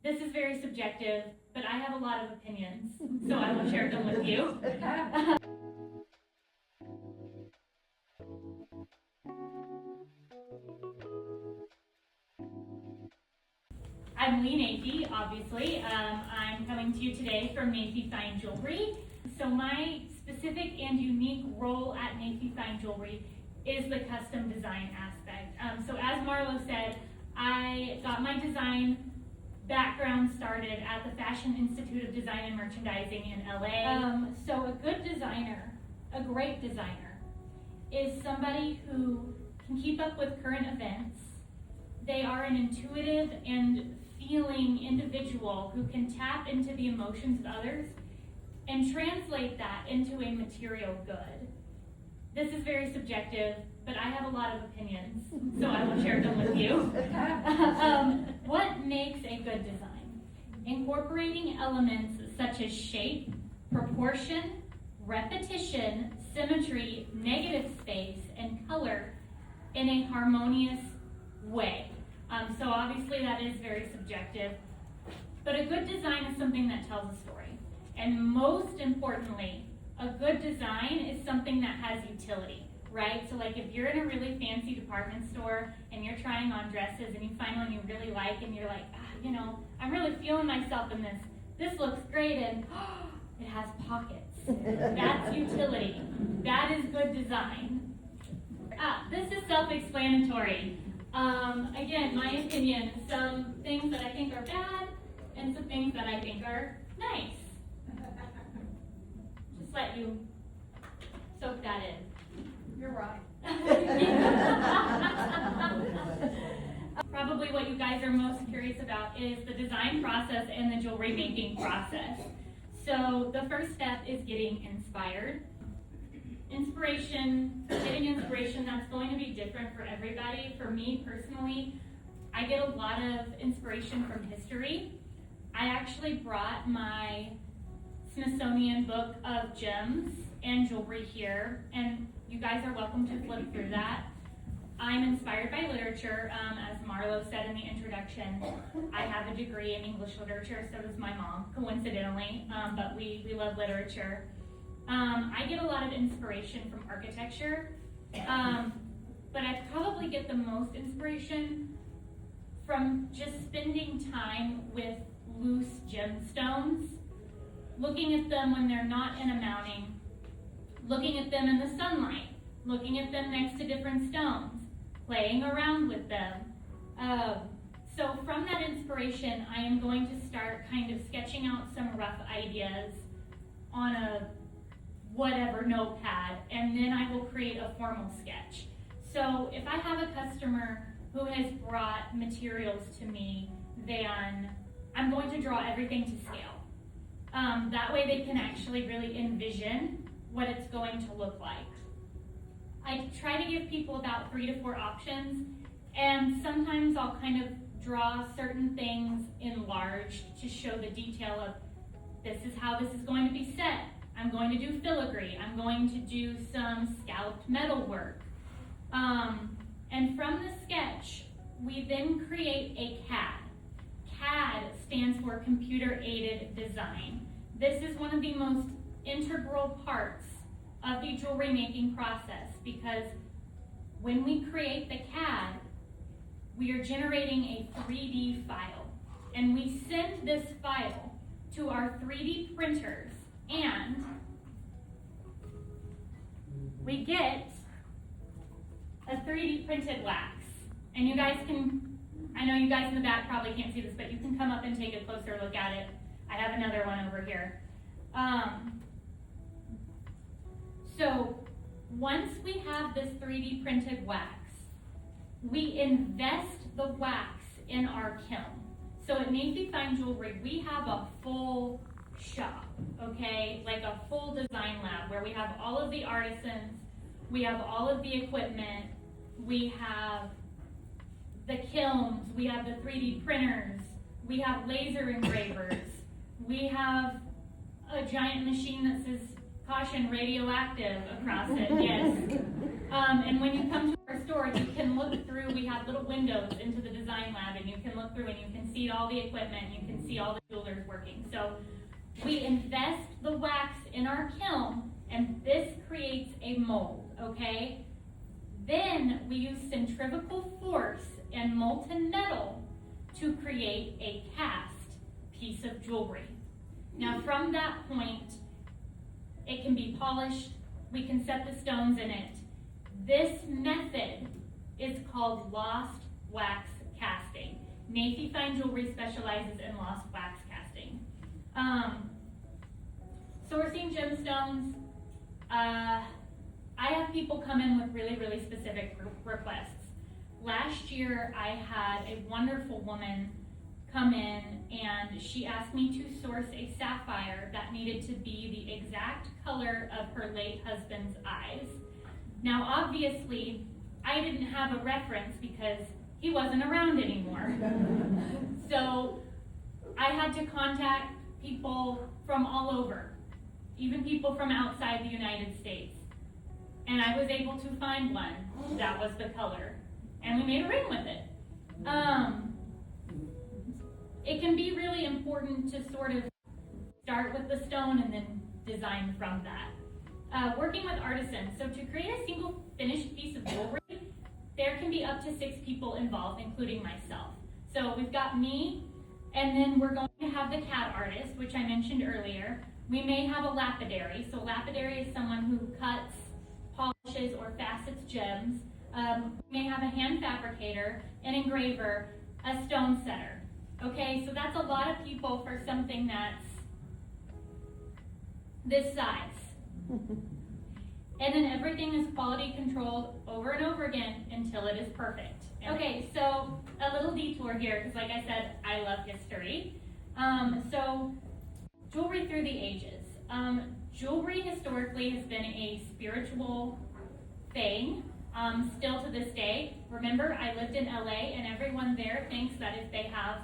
This is very subjective, but I have a lot of opinions, so I will share them with you. I'm Leigh Naifeh, obviously. I'm coming to you today from Naifeh Fine Jewelry. So my specific and unique role at Naifeh Fine Jewelry is the custom design aspect. So as Marlo said, I got my design background started at the Fashion Institute of Design and Merchandising in LA. So a good designer, a great designer, is somebody who can keep up with current events. They are an intuitive and feeling individual who can tap into the emotions of others and translate that into a material good. This is very subjective, but I have a lot of opinions, so I will share them with you. What makes a good design? Incorporating elements such as shape, proportion, repetition, symmetry, negative space, and color in a harmonious way. So obviously that is very subjective, but a good design is something that tells a story. And most importantly, a good design is something that has utility, right? So like if you're in a really fancy department store and you're trying on dresses and you find one you really like and you're like, I'm really feeling myself in this. This looks great and it has pockets. That's utility. That is good design. This is self-explanatory. Again, my opinion, some things that I think are bad and some things that I think are nice. Just let you soak that in. You're right. Probably what you guys are most curious about is the design process and the jewelry making process. So the first step is getting inspired. Getting inspiration, that's going to be different for everybody. For me personally, I get a lot of inspiration from history. I actually brought my Smithsonian book of gems and jewelry here, and you guys are welcome to flip through that. I'm inspired by literature, as Marlo said in the introduction. I have a degree in English literature, so does my mom, coincidentally, but we love literature. I get a lot of inspiration from architecture, but I probably get the most inspiration from just spending time with loose gemstones, looking at them when they're not in a mounting, looking at them in the sunlight, looking at them next to different stones, playing around with them. So from that inspiration, I am going to start kind of sketching out some rough ideas on a whatever notepad, and then I will create a formal sketch. So if I have a customer who has brought materials to me, then I'm going to draw everything to scale. That way they can actually really envision what it's going to look like. I try to give people about 3 to 4 options, and sometimes I'll kind of draw certain things enlarged to show the detail of this is how this is going to be set. I'm going to do filigree. I'm going to do some scalloped metal work. And from the sketch, we then create a CAD. CAD stands for Computer Aided Design. This is one of the most integral parts of the jewelry making process, because when we create the CAD, we are generating a 3D file. And we send this file to our 3D printers, and we get a 3D printed wax. And you guys can, I know you guys in the back probably can't see this, but you can come up and take a closer look at it. I have another one over here. So once we have this 3D printed wax, we invest the wax in our kiln. So at Naifeh Fine Jewelry, we have a full shop, okay? Like a full design lab where we have all of the artisans, we have all of the equipment, we have the kilns, we have the 3D printers, we have laser engravers, we have a giant machine that says caution radioactive across it, yes. And when you come to our store, you can look through, we have little windows into the design lab, and you can look through and you can see all the equipment, you can can see all the jewelers working. So we invest the wax in our kiln, and this creates a mold, okay? Then we use centrifugal force and molten metal to create a cast piece of jewelry. Now from that point, it can be polished, we can set the stones in it. This method is called lost wax casting. Naifeh Fine Jewelry specializes in lost wax casting. Sourcing gemstones, I have people come in with really, really specific requests. Last year, I had a wonderful woman come in and she asked me to source a sapphire that needed to be the exact color of her late husband's eyes. Now, obviously, I didn't have a reference because he wasn't around anymore. So I had to contact people from all over, even people from outside the United States. And I was able to find one that was the color. And we made a ring with it. It can be really important to sort of start with the stone and then design from that. Working with artisans. So to create a single finished piece of jewelry, there can be up to 6 people involved, including myself. So we've got me, and then we're going to have the cat artist, which I mentioned earlier. We may have a lapidary. So lapidary is someone who cuts, polishes, or facets gems. We may have a hand fabricator, an engraver, a stone setter. Okay, so that's a lot of people for something that's this size. And then everything is quality controlled over and over again until it is perfect. Okay, so a little detour here, because like I said, I love history. So jewelry through the ages. Jewelry historically has been a spiritual thing, still to this day. Remember, I lived in LA, and everyone there thinks that if they have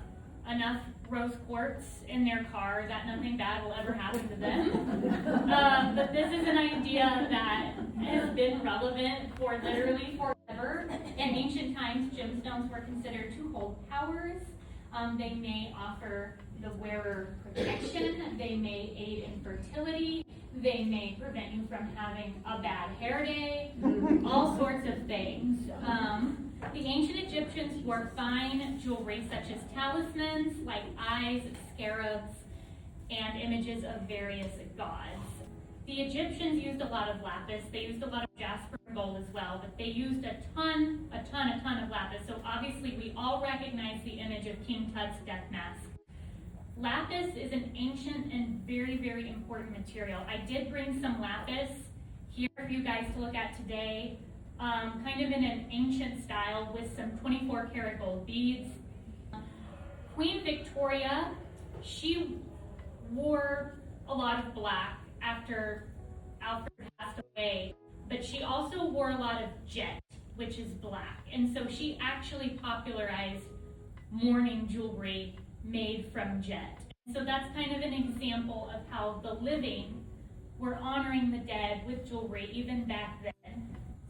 enough rose quartz in their car, that nothing bad will ever happen to them. But this is an idea that has been relevant for literally forever. In ancient times, gemstones were considered to hold powers. They may offer the wearer protection. They may aid in fertility. They may prevent you from having a bad hair day. All sorts of things. The ancient Egyptians wore fine jewelry such as talismans, like eyes, scarabs, and images of various gods. The Egyptians used a lot of lapis. They used a lot of jasper and gold as well, but they used a ton of lapis. So obviously we all recognize the image of King Tut's death mask. Lapis is an ancient and very, very important material. I did bring some lapis here for you guys to look at today. Kind of in an ancient style with some 24 karat gold beads. Queen Victoria, she wore a lot of black after Alfred passed away, but she also wore a lot of jet, which is black. And so she actually popularized mourning jewelry made from jet. So that's kind of an example of how the living were honoring the dead with jewelry even back then.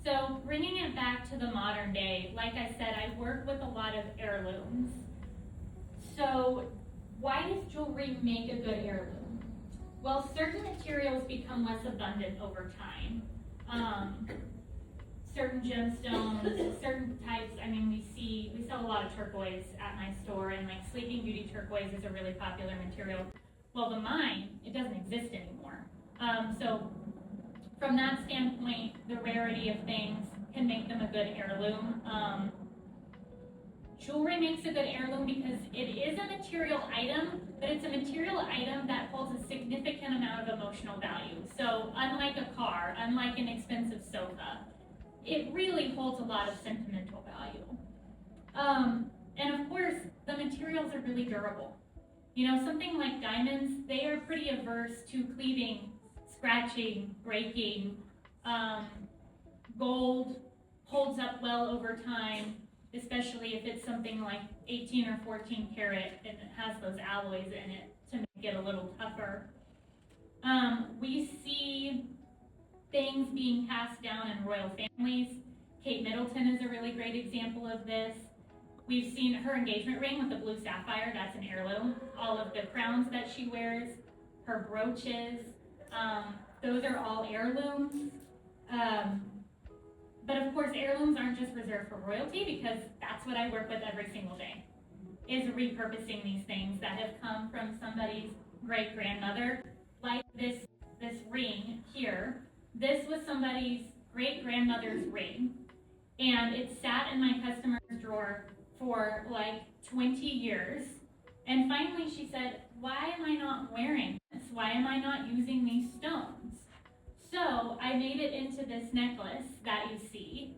So bringing it back to the modern day, like I said, I work with a lot of heirlooms. So why does jewelry make a good heirloom? Well, certain materials become less abundant over time. Certain gemstones, certain types, I mean, we sell a lot of turquoise at my store, and like Sleeping Beauty turquoise is a really popular material. Well, the mine, it doesn't exist anymore. So from that standpoint, the rarity of things can make them a good heirloom. Jewelry makes a good heirloom because it is a material item, but it's a material item that holds a significant amount of emotional value. So unlike a car, unlike an expensive sofa, it really holds a lot of sentimental value. And of course, the materials are really durable. You know, something like diamonds, they are pretty averse to cleaving, scratching, breaking. Gold holds up well over time, especially if it's something like 18 or 14 karat and it has those alloys in it to make it a little tougher. We see things being passed down in royal families. Kate Middleton is a really great example of this. We've seen her engagement ring with the blue sapphire, that's an heirloom. All of the crowns that she wears, her brooches, those are all heirlooms. But of course, heirlooms aren't just reserved for royalty, because that's what I work with every single day, is repurposing these things that have come from somebody's great-grandmother. Like this ring here, this was somebody's great-grandmother's ring, and it sat in my customer's drawer for like 20 years. And finally she said, why am I not wearing this? Why am I not using these stones? So I made it into this necklace that you see.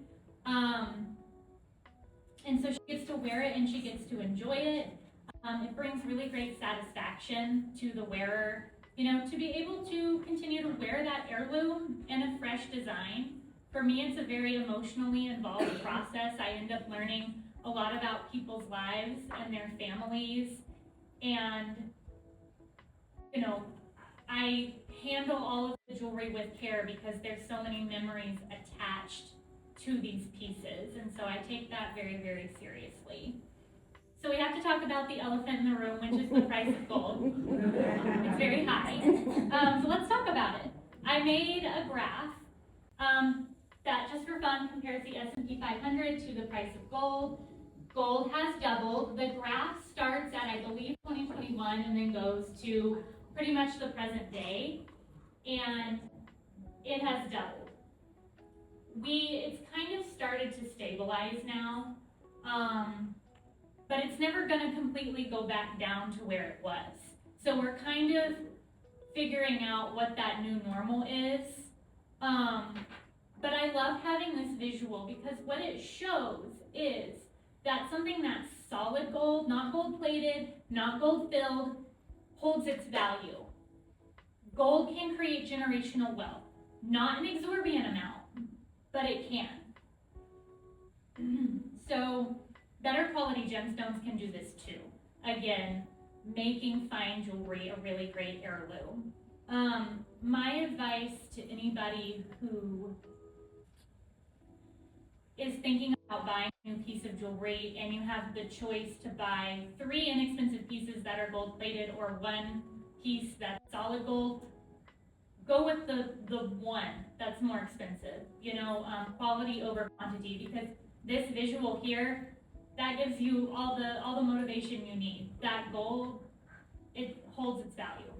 And so she gets to wear it and she gets to enjoy it. It brings really great satisfaction to the wearer, you know, to be able to continue to wear that heirloom in a fresh design. For me, it's a very emotionally involved process. I end up learning a lot about people's lives and their families. And, you know, I handle all of the jewelry with care because there's so many memories attached to these pieces. And so I take that very, very seriously. So we have to talk about the elephant in the room, which is the price of gold. It's very high. So let's talk about it. I made a graph that, just for fun, compares the S&P 500 to the price of gold. Gold has doubled. The graph starts at, I believe, 2021 and then goes to pretty much the present day. And it has doubled. It's kind of started to stabilize now. But it's never going to completely go back down to where it was. So we're kind of figuring out what that new normal is. But I love having this visual because what it shows is that something that's solid gold, not gold plated, not gold filled, holds its value. Gold can create generational wealth. Not an exorbitant amount, but it can. So better quality gemstones can do this too. Again, making fine jewelry a really great heirloom. My advice to anybody who is thinking about buying a new piece of jewelry and you have the choice to buy 3 inexpensive pieces that are gold plated or 1 piece that's solid gold, go with the one that's more expensive. You know, quality over quantity, because this visual here, that gives you all the motivation you need. That gold, it holds its value.